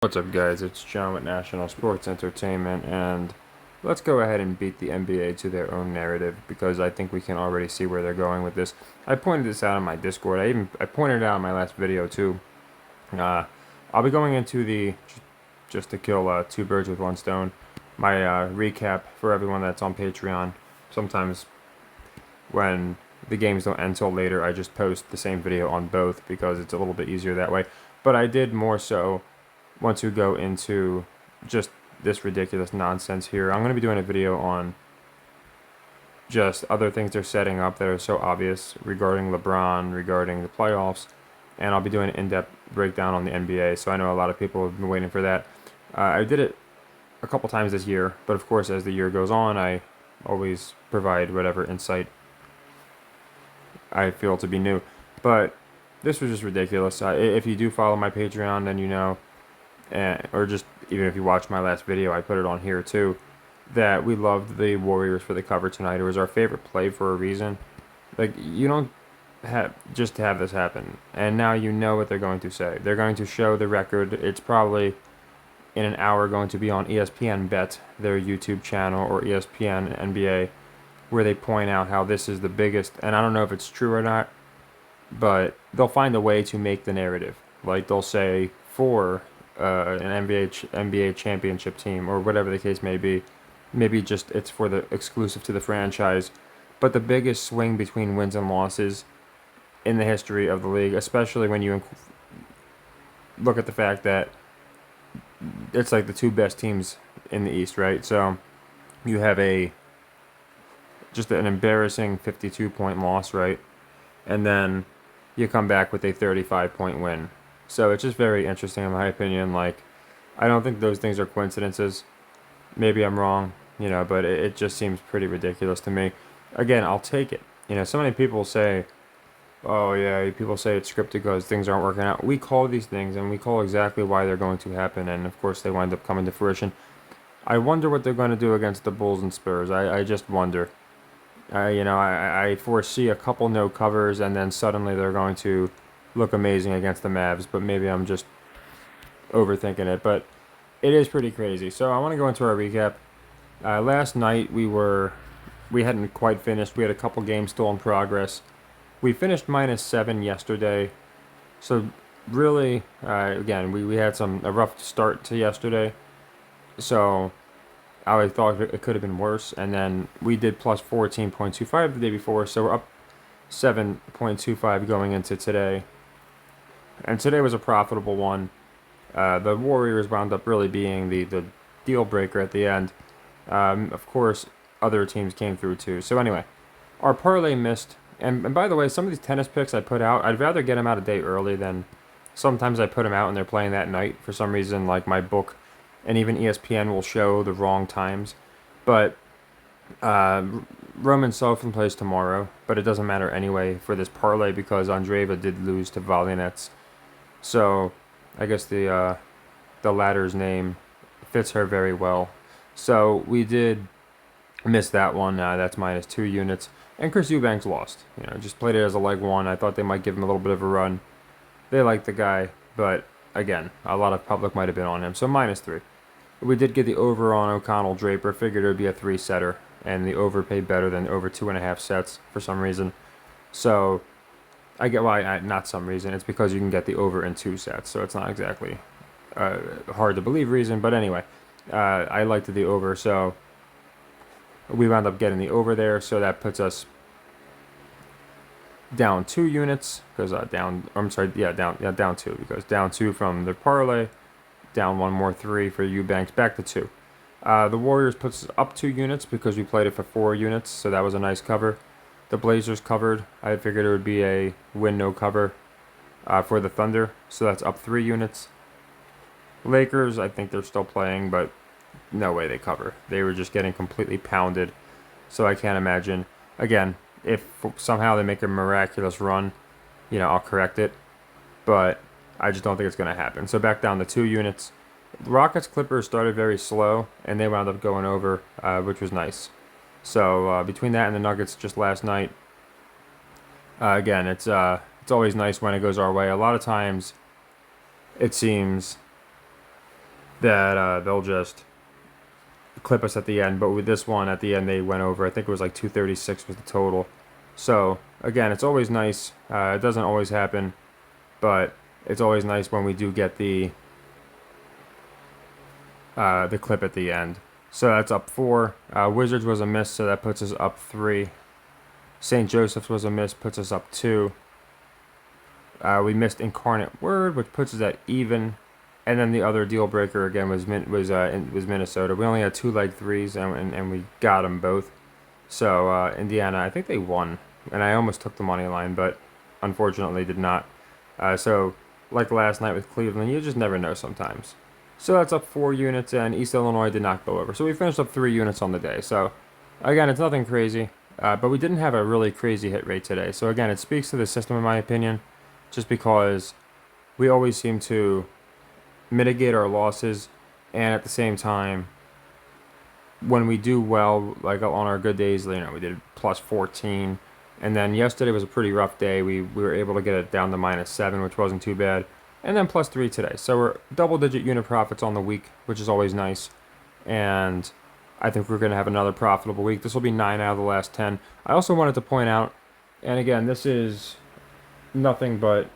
What's up, guys? It's John with National Sports Entertainment, and let's go ahead and beat the NBA to their own narrative because I think we can already see where they're going with this. I pointed this out on my Discord. I pointed it out in my last video too. Uh, I'll be going into the just to kill two birds with one stone. My recap for everyone that's on Patreon. Sometimes when the games don't end till later, I just post the same video on both because it's a little bit easier that way. But I did more so once we go into just this ridiculous nonsense here. I'm going to be doing a video on just other things they're setting up that are so obvious regarding LeBron, regarding the playoffs, and I'll be doing an in-depth breakdown on the NBA. So I know a lot of people have been waiting for that. I did it a couple times this year, but of course as the year goes on, I always provide whatever insight I feel to be new. But this was just ridiculous. If you do follow my Patreon, then you know, or just even if you watch my last video, I put it on here too, that we loved the Warriors for the cover tonight. It was our favorite play for a reason. Like, you don't have just have this happen. And now you know what they're going to say. They're going to show the record. It's probably in an hour going to be on ESPN Bet, their YouTube channel, or ESPN NBA, where they point out how this is the biggest, and I don't know if it's true or not, but they'll find a way to make the narrative. Like, they'll say for an NBA championship team, or whatever the case may be. Maybe just it's for the exclusive to the franchise. But the biggest swing between wins and losses in the history of the league, especially when you look at the fact that it's like the two best teams in the East, right? So you have just an embarrassing 52-point loss, right? And then you come back with a 35-point win. So it's just very interesting in my opinion. Like, I don't think those things are coincidences. Maybe I'm wrong, but it just seems pretty ridiculous to me. Again, I'll take it. So many people say, oh yeah, people say it's scripted because things aren't working out. We call these things and we call exactly why they're going to happen, and of course they wind up coming to fruition. I wonder what they're going to do against the Bulls and Spurs. I just wonder. I foresee a couple no covers, and then suddenly they're going to look amazing against the Mavs, but maybe I'm just overthinking it. But it is pretty crazy. So I want to go into our recap. Last night we hadn't quite finished. We had a couple games still in progress. We finished -7 yesterday. So really, again, we had a rough start to yesterday. So I thought it could have been worse. And then we did plus 14.25 the day before. So we're up 7.25 going into today. And today was a profitable one. The Warriors wound up really being the deal breaker at the end. Of course, other teams came through too. So anyway, our parlay missed. And by the way, some of these tennis picks I put out, I'd rather get them out a day early than sometimes I put them out and they're playing that night. For some reason, like my book and even ESPN will show the wrong times. But Roman Sofin plays tomorrow, but it doesn't matter anyway for this parlay because Andreeva did lose to Valinets. So I guess the latter's name fits her very well. So we did miss that one. That's -2 units. And Chris Eubanks lost. Just played it as a leg one. I thought they might give him a little bit of a run. They liked the guy, but again, a lot of public might have been on him. So -3. We did get the over on O'Connell Draper. Figured it would be a 3-setter, and the over paid better than over 2.5 sets for some reason. So I get why, not some reason. It's because you can get the over in 2 sets, so it's not exactly hard to believe reason. But anyway, I liked the over, so we wound up getting the over there. So that puts us down 2 units because down 2 because down 2 from the parlay, down one more 3 for Eubanks, back to 2. The Warriors puts us up 2 units because we played it for 4 units, so that was a nice cover. The Blazers covered. I figured it would be a win no cover for the Thunder, so that's up 3 units. Lakers, I think they're still playing, but no way they cover. They were just getting completely pounded, so I can't imagine. Again, if somehow they make a miraculous run, I'll correct it, but I just don't think it's going to happen. So back down to 2 units. The Rockets Clippers started very slow, and they wound up going over, which was nice. So between that and the Nuggets just last night, again, it's always nice when it goes our way. A lot of times, it seems that they'll just clip us at the end. But with this one, at the end, they went over. I think it was like 236 was the total. So again, it's always nice. It doesn't always happen, but it's always nice when we do get the clip at the end. So that's up 4. Wizards was a miss, so that puts us up 3. St. Joseph's was a miss, puts us up 2. We missed Incarnate Word, which puts us at even. And then the other deal breaker again was Minnesota. We only had 2 leg threes, and we got them both. So Indiana, I think they won, and I almost took the money line, but unfortunately did not. So like last night with Cleveland, you just never know sometimes. So that's up 4 units, and East Illinois did not go over. So we finished up 3 units on the day. So again, it's nothing crazy, but we didn't have a really crazy hit rate today. So again, it speaks to the system in my opinion, just because we always seem to mitigate our losses, and at the same time, when we do well, like on our good days, we did plus 14, and then yesterday was a pretty rough day. We were able to get it down to -7, which wasn't too bad, and then plus 3 today. So we're double-digit unit profits on the week, which is always nice, and I think we're going to have another profitable week. This will be 9 out of the last 10. I also wanted to point out, and again, this is nothing but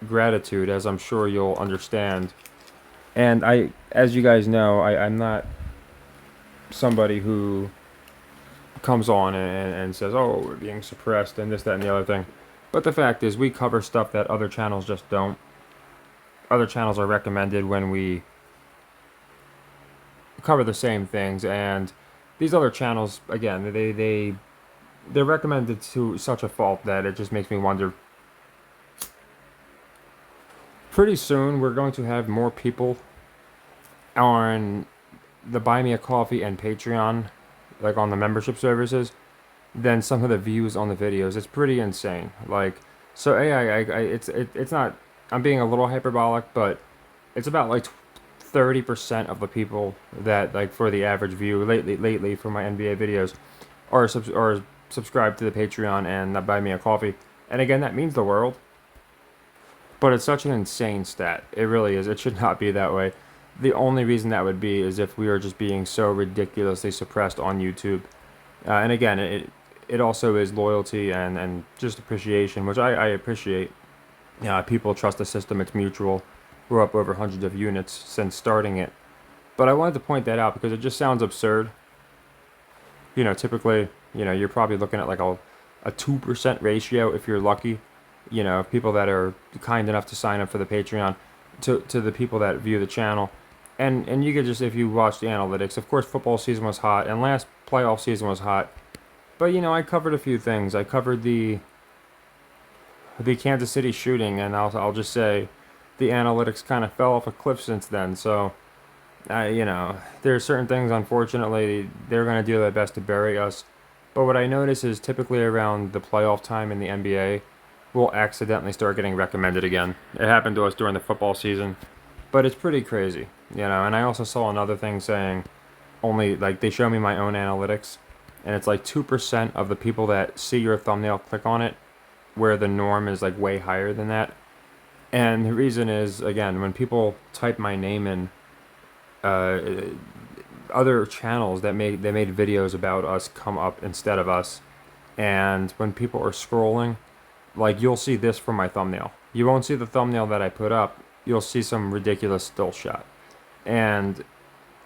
gratitude, as I'm sure you'll understand. And as you guys know, I'm not somebody who comes on and says, oh, we're being suppressed and this, that, and the other thing. But the fact is, we cover stuff that other channels just don't. Other channels are recommended when we cover the same things, and these other channels, again, they're recommended to such a fault that it just makes me wonder. Pretty soon, we're going to have more people on the Buy Me a Coffee and Patreon, like on the membership services, than some of the views on the videos. It's pretty insane. Like, so it's not. I'm being a little hyperbolic, but it's about like 30% of the people that, like, for the average view lately for my NBA videos are subscribed to the Patreon and Buy Me a Coffee. And again, that means the world. But it's such an insane stat. It really is. It should not be that way. The only reason that would be is if we are just being so ridiculously suppressed on YouTube. And again, it also is loyalty and just appreciation, which I appreciate. People trust the system. It's mutual. We're up over hundreds of units since starting it. But I wanted to point that out because it just sounds absurd. Typically, you're probably looking at like a 2% ratio if you're lucky. People that are kind enough to sign up for the Patreon to the people that view the channel. And you could just, if you watch the analytics, of course football season was hot and last playoff season was hot. But I covered a few things. I covered the Kansas City shooting, and I'll just say the analytics kind of fell off a cliff since then. So there are certain things, unfortunately, they're going to do their best to bury us. But what I notice is typically around the playoff time in the NBA, we'll accidentally start getting recommended again. It happened to us during the football season, but it's pretty crazy, And I also saw another thing saying only, like, they show me my own analytics, and it's like 2% of the people that see your thumbnail click on it, where the norm is like way higher than that. And the reason is, again, when people type my name in, other channels that made videos about us come up instead of us, and when people are scrolling, like, you'll see this for my thumbnail. You won't see the thumbnail that I put up. You'll see some ridiculous still shot. And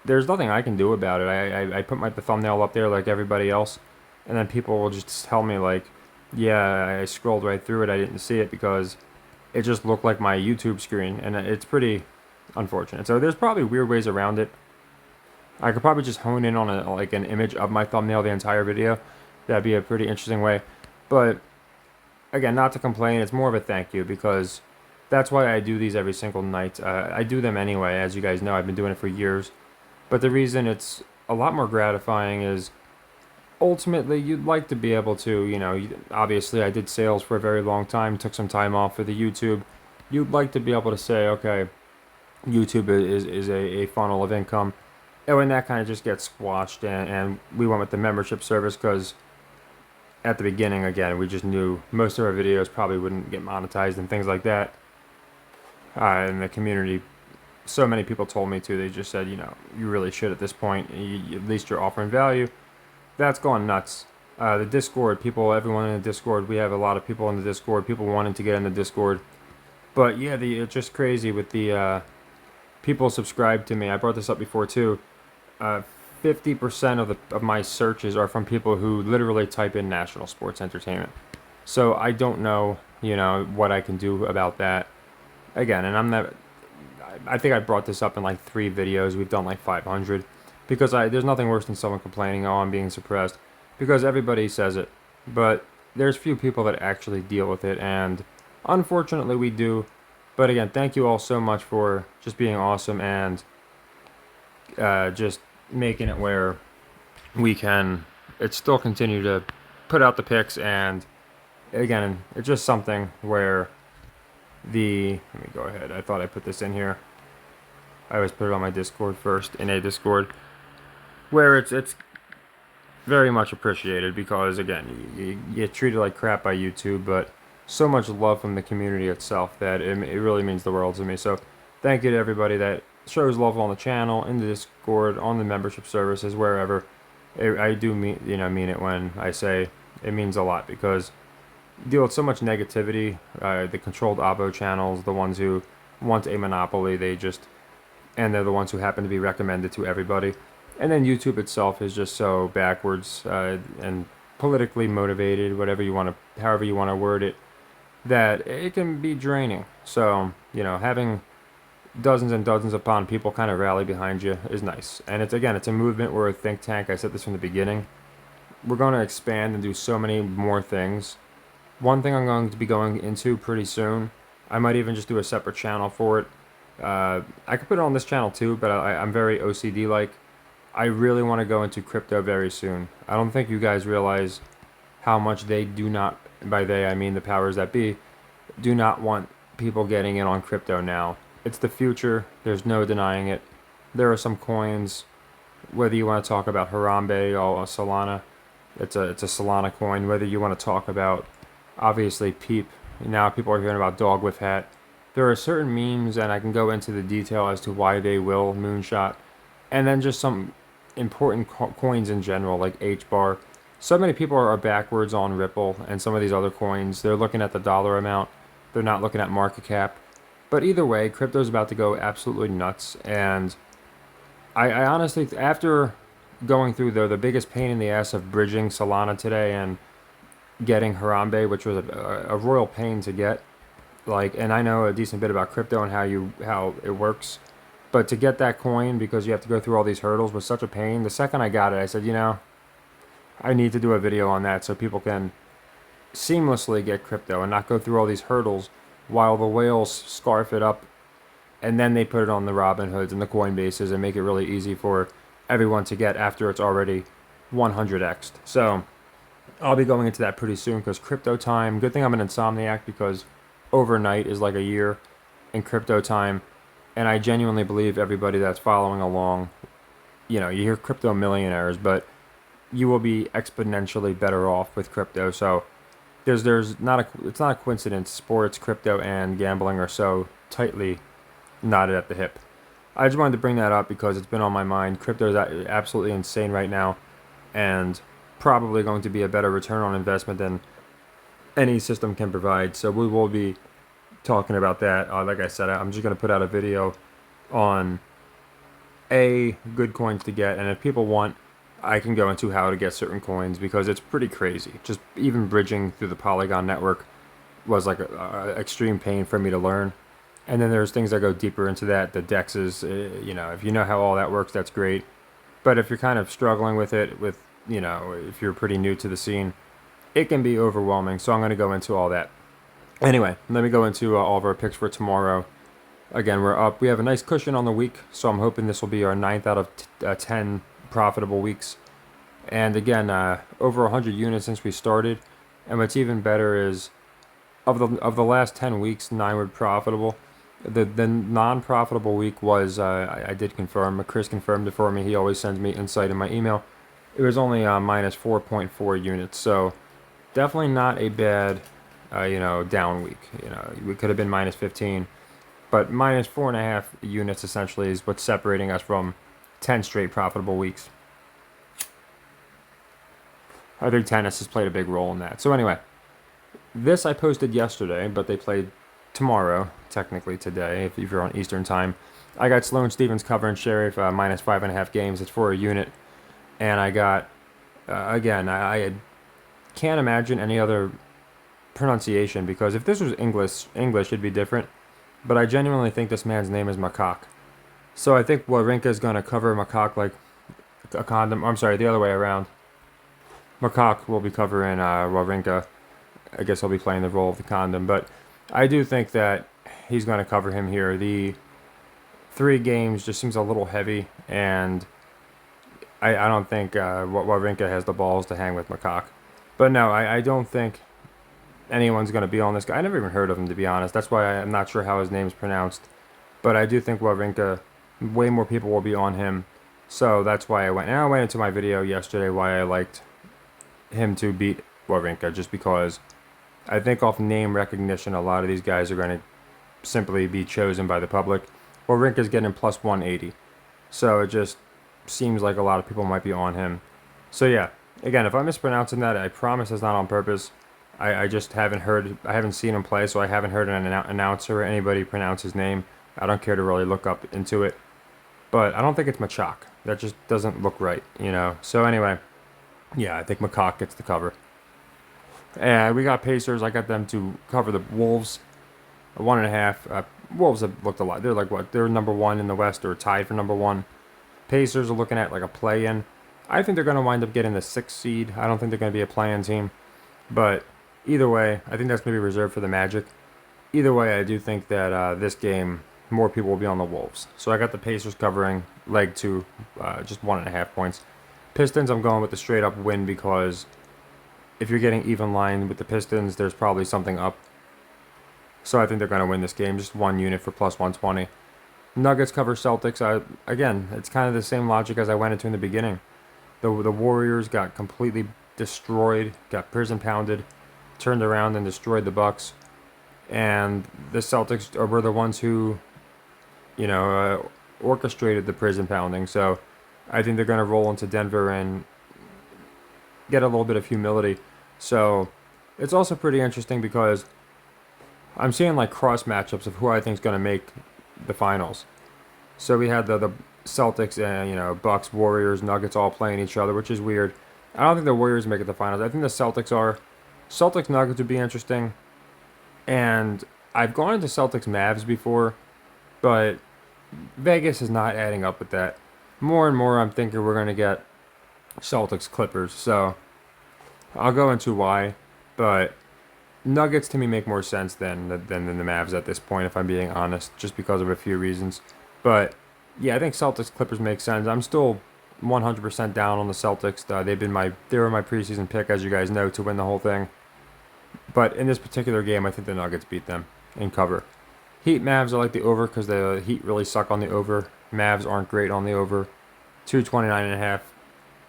there's nothing I can do about it. I put the thumbnail up there like everybody else, and then people will just tell me, like, yeah, I scrolled right through it. I didn't see it because it just looked like my YouTube screen, and it's pretty unfortunate. So there's probably weird ways around it. I could probably just hone in on an image of my thumbnail the entire video. That'd be a pretty interesting way. But again, not to complain, it's more of a thank you, because that's why I do these every single night. I do them anyway, as you guys know. I've been doing it for years. But the reason it's a lot more gratifying is ultimately you'd like to be able to, obviously I did sales for a very long time, took some time off for the YouTube. You'd like to be able to say, okay, YouTube is a funnel of income. And when that kind of just gets squashed, and we went with the membership service because at the beginning, again, we just knew most of our videos probably wouldn't get monetized and things like that. And the community so many people told me to. They just said, you really should at this point. At least you're offering value. That's gone nuts. The Discord, everyone in the Discord, we have a lot of people in the Discord, people wanting to get in the Discord. But yeah, it's just crazy with the people subscribe to me. I brought this up before too. 50% of my searches are from people who literally type in national sports entertainment. So I don't know, what I can do about that. Again, and I'm not. I think I brought this up in like 3 videos. We've done like 500 because there's nothing worse than someone complaining, "Oh, I'm being suppressed," because everybody says it, but there's few people that actually deal with it, and unfortunately we do. But again, thank you all so much for just being awesome and just making it where we can still continue to put out the picks. And again, it's just something where let me go ahead. I thought I put this in here. I always put it on my Discord first, in a Discord, where it's very much appreciated because, again, you get treated like crap by YouTube, but so much love from the community itself that it really means the world to me. So thank you to everybody that shows love on the channel, in the Discord, on the membership services, wherever. I do mean it when I say it means a lot, because you deal with so much negativity. The controlled oppo channels, the ones who want a monopoly, and they're the ones who happen to be recommended to everybody. And then YouTube itself is just so backwards and politically motivated, however you want to word it, that it can be draining. So, having dozens and dozens upon people kind of rally behind you is nice. And it's a movement. We're a think tank. I said this from the beginning. We're going to expand and do so many more things. One thing I'm going to be going into pretty soon, I might even just do a separate channel for it. I could put it on this channel too, but I'm very OCD-like. I really want to go into crypto very soon. I don't think you guys realize how much they do not, by they I mean the powers that be, do not want people getting in on crypto now. It's the future. There's no denying it. There are some coins, whether you want to talk about Harambe or Solana, it's a Solana coin. Whether you want to talk about, obviously, Pepe. Now people are hearing about Dog with Hat. There are certain memes, and I can go into the detail as to why they will moonshot. And then just some important coins in general, like H-bar. So many people are backwards on Ripple and some of these other coins. They're looking at the dollar amount. They're not looking at market cap. But either way, crypto's about to go absolutely nuts. And I honestly, after going through the biggest pain in the ass of bridging Solana today and getting Harambe, which was a royal pain to get, and I know a decent bit about crypto and how it works, but to get that coin, because you have to go through all these hurdles, was such a pain. The second I got it, I said, I need to do a video on that so people can seamlessly get crypto and not go through all these hurdles while the whales scarf it up, and then they put it on the Robinhoods and the Coinbases and make it really easy for everyone to get after it's already 100x'd. So I'll be going into that pretty soon, because crypto time, good thing I'm an insomniac, because overnight is like a year in crypto time. And I genuinely believe everybody that's following along, you hear crypto millionaires, but you will be exponentially better off with crypto. So it's not a coincidence sports, crypto, and gambling are so tightly knotted at the hip. I just wanted to bring that up because it's been on my mind. Crypto is absolutely insane right now, and probably going to be a better return on investment than any system can provide. So we will be talking about that. Like I said, I'm just going to put out a video on good coins to get, and if people want, I can go into how to get certain coins, because it's pretty crazy. Just even bridging through the Polygon network was like a extreme pain for me to learn. And then there's things that go deeper into that, the dexes, if you know how all that works, that's great. But if you're kind of struggling with it, if you're pretty new to the scene, it can be overwhelming. So I'm going to go into all that. Anyway, let me go into all of our picks for tomorrow. Again, we're up. We have a nice cushion on the week, so I'm hoping this will be our 9th out of 10 profitable weeks. And again, over 100 units since we started. And what's even better is, of the last 10 weeks, 9 were profitable. The non-profitable week was, I did confirm, Chris confirmed it for me. He always sends me insight in my email. It was only minus 4.4 units, so definitely not a bad, down week. We could have been minus 15. But minus 4.5 units essentially is what's separating us from 10 straight profitable weeks. I think tennis has played a big role in that. So anyway, this I posted yesterday, but they played tomorrow, technically today, if you're on Eastern time. I got Sloane Stephens covering Sheriff minus 5.5 games. It's for a unit. And I got, again, I can't imagine any other pronunciation, because if this was English, it'd be different. But I genuinely think this man's name is Makak. So I think Wawrinka is going to cover Makak like a condom. I'm sorry, the other way around. Makak will be covering Wawrinka. I guess he'll be playing the role of the condom. But I do think that he's going to cover him here. The 3 games just seems a little heavy, and I don't think Wawrinka has the balls to hang with Makak. But no, I don't think anyone's going to be on this guy. I never even heard of him, to be honest. That's why I'm not sure how his name's pronounced. But I do think Wawrinka, way more people will be on him. So that's why I went into my video yesterday why I liked him to beat Wawrinka, just because I think off name recognition, a lot of these guys are going to simply be chosen by the public. Wawrinka's getting plus 180. So it just seems like a lot of people might be on him. So yeah, again, if I'm mispronouncing that, I promise it's not on purpose. I just haven't seen him play, so I haven't heard an announcer or anybody pronounce his name. I don't care to really look up into it. But I don't think it's Machak. That just doesn't look right, you know. So anyway, yeah, I think Makak gets the cover. And we got Pacers. I got them to cover the Wolves. 1.5. Wolves have looked a lot. They're like what? They're number 1 in the West, or tied for number 1. Pacers are looking at like a play-in. I think they're going to wind up getting the 6th seed. I don't think they're going to be a play-in team. But either way, I think that's going to be reserved for the Magic. Either way, I do think that this game, more people will be on the Wolves. So I got the Pacers covering leg 2, just 1.5 points. Pistons, I'm going with the straight-up win, because if you're getting even line with the Pistons, there's probably something up. So I think they're going to win this game. Just 1 unit for plus 120. Nuggets cover Celtics. Again, it's kind of the same logic as I went into in the beginning. The Warriors got completely destroyed, got prison pounded, turned around and destroyed the Bucks. And the Celtics were the ones who, orchestrated the prison pounding. So I think they're going to roll into Denver and get a little bit of humility. So it's also pretty interesting because I'm seeing like cross matchups of who I think is going to make the finals. So we had the Celtics and Bucks, Warriors, Nuggets all playing each other, which is weird. I don't think the Warriors make it the finals. I think the Celtics are. Celtics Nuggets would be interesting. And I've gone into Celtics Mavs before, but Vegas is not adding up with that. More and more I'm thinking we're going to get Celtics Clippers. So I'll go into why, but Nuggets to me make more sense than the Mavs at this point, if I'm being honest, just because of a few reasons. But yeah, I think Celtics Clippers make sense. I'm still 100% down on the Celtics. They were my preseason pick, as you guys know, to win the whole thing. But in this particular game, I think the Nuggets beat them in cover. Heat Mavs, I like the over because the Heat really suck on the over. Mavs aren't great on the over. 229.5.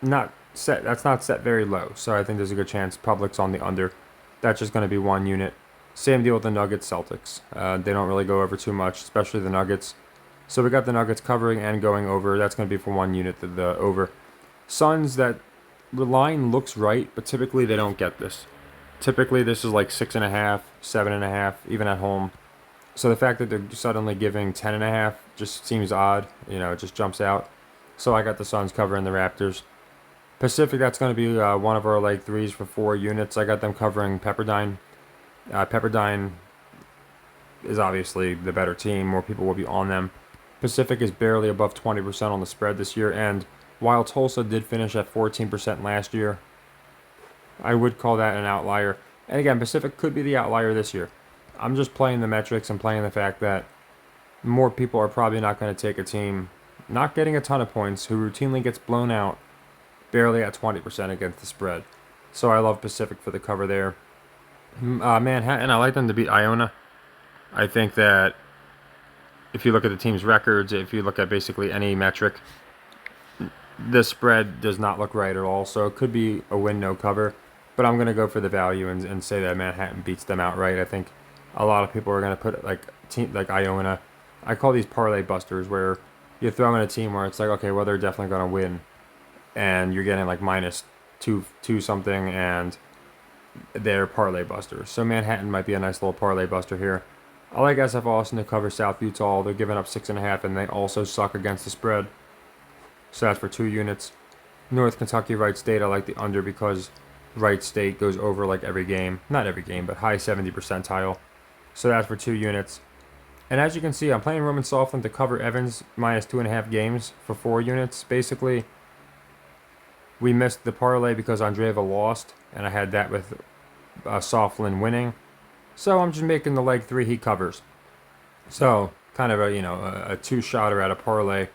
Not set. That's not set very low, so I think there's a good chance public's on the under. That's just going to be 1 unit. Same deal with the Nuggets Celtics. They don't really go over too much, especially the Nuggets. So we got the Nuggets covering and going over. That's going to be for 1 unit, the over. Suns, that the line looks right, but typically they don't get this. Typically this is like 6.5, 7.5, even at home. So the fact that they're suddenly giving 10.5 just seems odd. It just jumps out. So I got the Suns covering the Raptors. Pacific, that's going to be one of our leg 3s for 4 units. I got them covering Pepperdine. Pepperdine is obviously the better team. More people will be on them. Pacific is barely above 20% on the spread this year. And while Tulsa did finish at 14% last year, I would call that an outlier. And again, Pacific could be the outlier this year. I'm just playing the metrics and playing the fact that more people are probably not going to take a team not getting a ton of points who routinely gets blown out barely at 20% against the spread. So I love Pacific for the cover there. Manhattan, I like them to beat Iona. I think that if you look at the team's records, if you look at basically any metric, the spread does not look right at all. So it could be a win, no cover. But I'm going to go for the value and say that Manhattan beats them outright. I think a lot of people are going to put like Iona I call these parlay busters, where you throw in a team where it's like, okay, well, they're definitely going to win, and you're getting like minus two something, and they're parlay busters. So Manhattan might be a nice little parlay buster here. I like SF Austin to cover South Utah. They're giving up 6.5, and they also suck against the spread. So that's for 2 units. North Kentucky Wright State, I like the under because Wright State goes over like every game. Not every game, but high 70 percentile. So that's for 2 units. And as you can see, I'm playing Roman Soflin to cover Evans minus 2.5 games for 4 units. Basically, we missed the parlay because Andreeva lost, and I had that with Soflin winning. So I'm just making the leg 3 he covers. So kind of a two-shotter at a parlay.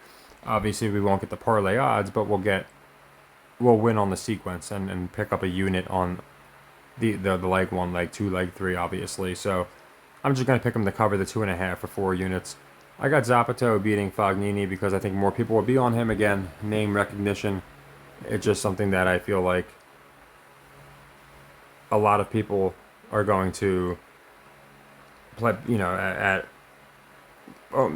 Obviously, we won't get the parlay odds, but we'll win on the sequence and pick up a unit on the leg 1, leg 2, leg 3, obviously. So I'm just going to pick him to cover the 2.5 for 4 units. I got Zappato beating Fognini because I think more people will be on him again. Name recognition. It's just something that I feel like a lot of people are going to play, at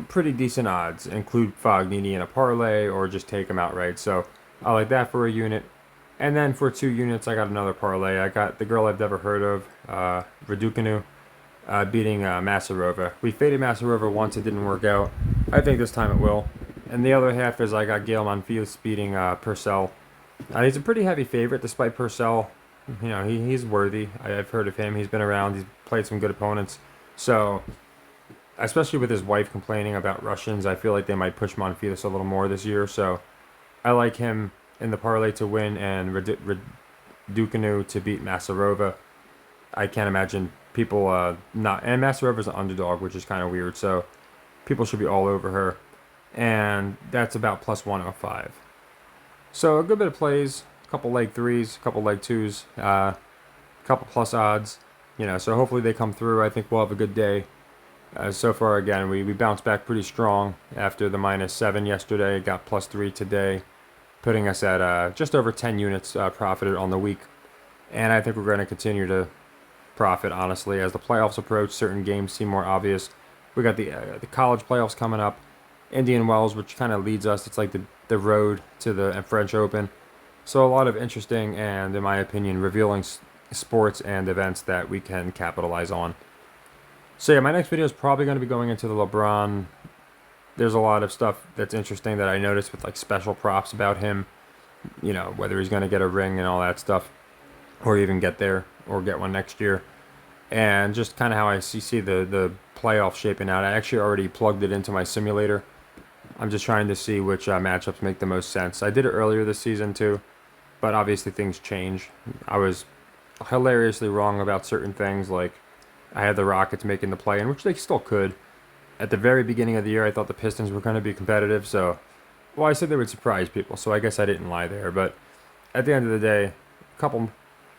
pretty decent odds. Include Fognini in a parlay or just take him outright. So I like that for a unit. And then for 2 units, I got another parlay. I got the girl I've never heard of, Raducanu, beating Masarova. We faded Masarova once, it didn't work out. I think this time it will. And the other half is I got Gael Monfils beating Purcell. He's a pretty heavy favorite, despite Purcell. He's worthy. I've heard of him. He's been around. He's played some good opponents. So, especially with his wife complaining about Russians, I feel like they might push Monfils a little more this year. So, I like him in the parlay to win and Raducanu to beat Masarova. I can't imagine people not... And Masarova's an underdog, which is kind of weird. So, people should be all over her. And that's about plus 105. So a good bit of plays, a couple leg 3s, a couple leg 2s, a couple plus odds. So hopefully they come through. I think we'll have a good day. So far, again, we bounced back pretty strong after the -7 yesterday. Got +3 today, putting us at just over 10 units profited on the week. And I think we're going to continue to profit, honestly. As the playoffs approach, certain games seem more obvious. We got the college playoffs coming up. Indian Wells, which kind of leads us. It's like the road to the French Open. So a lot of interesting and, in my opinion, revealing sports and events that we can capitalize on. So yeah, my next video is probably going to be going into the LeBron. There's a lot of stuff that's interesting that I noticed with like special props about him. Whether he's going to get a ring and all that stuff, or even get there, or get one next year. And just kind of how I see the playoff shaping out. I actually already plugged it into my simulator. I'm just trying to see which matchups make the most sense. I did it earlier this season too, but obviously things change. I was hilariously wrong about certain things, like I had the Rockets making the play-in, which they still could. At the very beginning of the year, I thought the Pistons were going to be competitive, so... Well, I said they would surprise people, so I guess I didn't lie there, but at the end of the day, a couple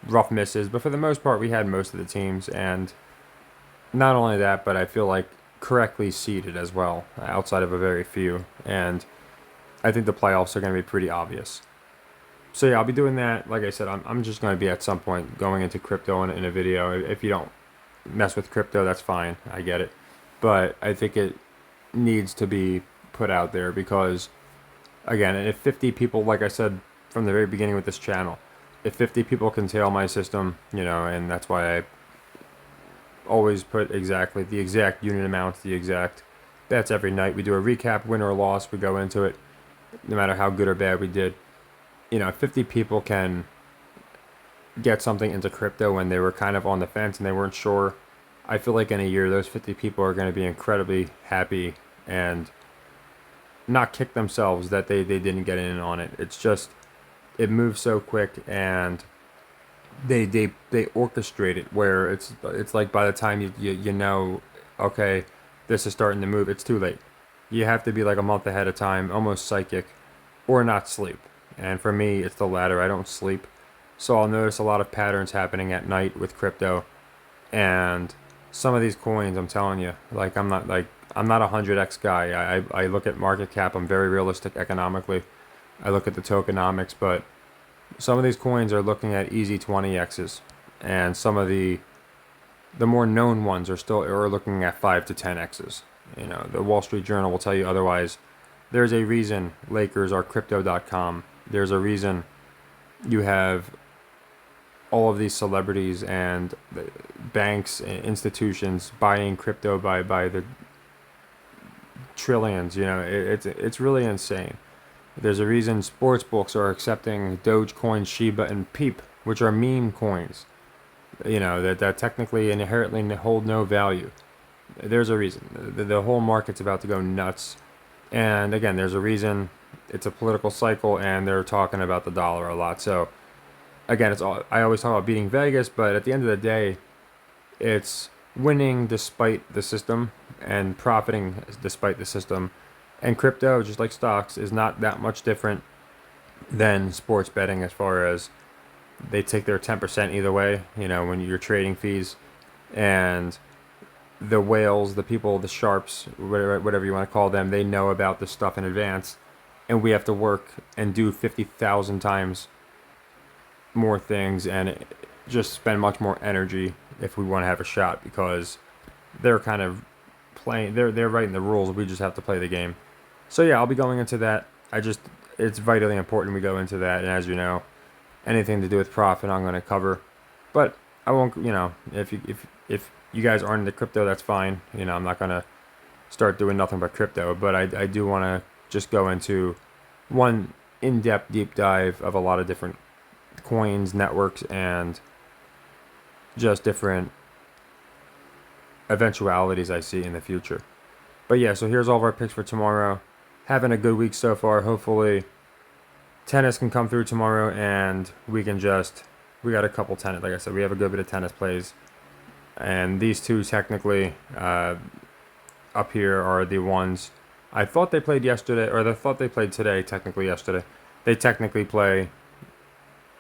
rough misses, but for the most part, we had most of the teams, and not only that, but I feel like correctly seeded as well, outside of a very few, and I think the playoffs are going to be pretty obvious. So yeah, I'll be doing that. Like I said, I'm just going to be at some point going into crypto in a video. If you don't mess with crypto, that's fine. I get it. But I think it needs to be put out there because, again, if 50 people, like I said from the very beginning with this channel, if 50 people can tail my system, and that's why I always put exactly the exact unit amounts, the exact bets every night. We do a recap, win or loss. We go into it, no matter how good or bad we did. 50 people can get something into crypto when they were kind of on the fence and they weren't sure. I feel like in a year, those 50 people are going to be incredibly happy and not kick themselves that they didn't get in on it. It's just, it moves so quick and they orchestrate it where it's like by the time you know, okay, this is starting to move, it's too late. You have to be like a month ahead of time, almost psychic, or not sleep. And for me, it's the latter. I don't sleep. So I'll notice a lot of patterns happening at night with crypto. And some of these coins, I'm telling you, like I'm not a 100x guy. I look at market cap. I'm very realistic economically. I look at the tokenomics, but some of these coins are looking at easy 20x's. And some of the more known ones are looking at 5 to 10x's. The Wall Street Journal will tell you otherwise. There's a reason Lakers are crypto.com. There's a reason you have all of these celebrities and banks and institutions buying crypto by the trillions. It's really insane. There's a reason sports books are accepting Dogecoin, Shiba, and Peep, which are meme coins. That technically inherently hold no value. There's a reason. The whole market's about to go nuts. And again, there's a reason. It's a political cycle, and they're talking about the dollar a lot. So again, I always talk about beating Vegas, but at the end of the day, it's winning despite the system and profiting despite the system. And crypto, just like stocks, is not that much different than sports betting as far as they take their 10% either way, when you're trading fees. And the whales, the people, the sharps, whatever you want to call them, they know about this stuff in advance. And we have to work and do 50,000 times more things and just spend much more energy if we want to have a shot, because they're kind of playing, they're writing the rules. We just have to play the game. So yeah, I'll be going into that. It's vitally important we go into that. And as you know, anything to do with profit, I'm going to cover. But I won't, if you guys aren't into crypto, that's fine. I'm not going to start doing nothing but crypto. But I do want to just go into one in-depth deep dive of a lot of different coins, networks, and just different eventualities I see in the future. But yeah, so here's all of our picks for tomorrow. Having a good week so far. Hopefully tennis can come through tomorrow, and we got a couple tennis, like I said, we have a good bit of tennis plays. And these two technically up here are the ones I thought they played yesterday, or I thought they played today, technically yesterday. They technically play,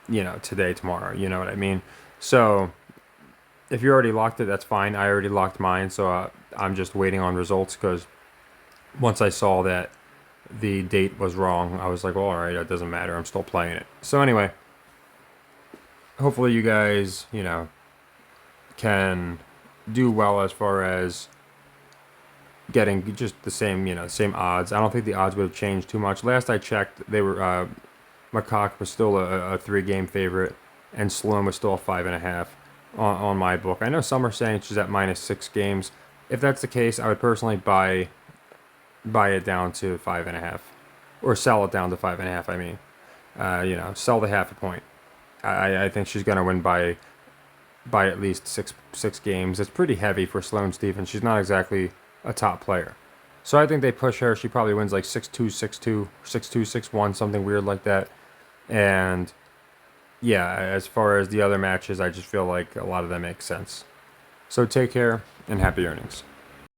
today, tomorrow, you know what I mean? So if you already locked it, that's fine. I already locked mine, so I'm just waiting on results, because once I saw that the date was wrong, I was like, well, all right, it doesn't matter. I'm still playing it. So anyway, hopefully you guys, can do well as far as getting just the same odds. I don't think the odds would have changed too much. Last I checked, they were McCock was still a 3-game favorite, and Sloan was still a 5.5 on my book. I know some are saying she's at -6 games. If that's the case, I would personally buy it down to 5.5, or sell it down to 5.5. I mean, sell the half a point. I think she's gonna win by at least six games. It's pretty heavy for Sloane Stephens. She's not exactly a top player. So I think they push her. She probably wins like 6-2, 6-2, 6-2, 6-1, something weird like that. And yeah, as far as the other matches, I just feel like a lot of them make sense. So take care and happy earnings.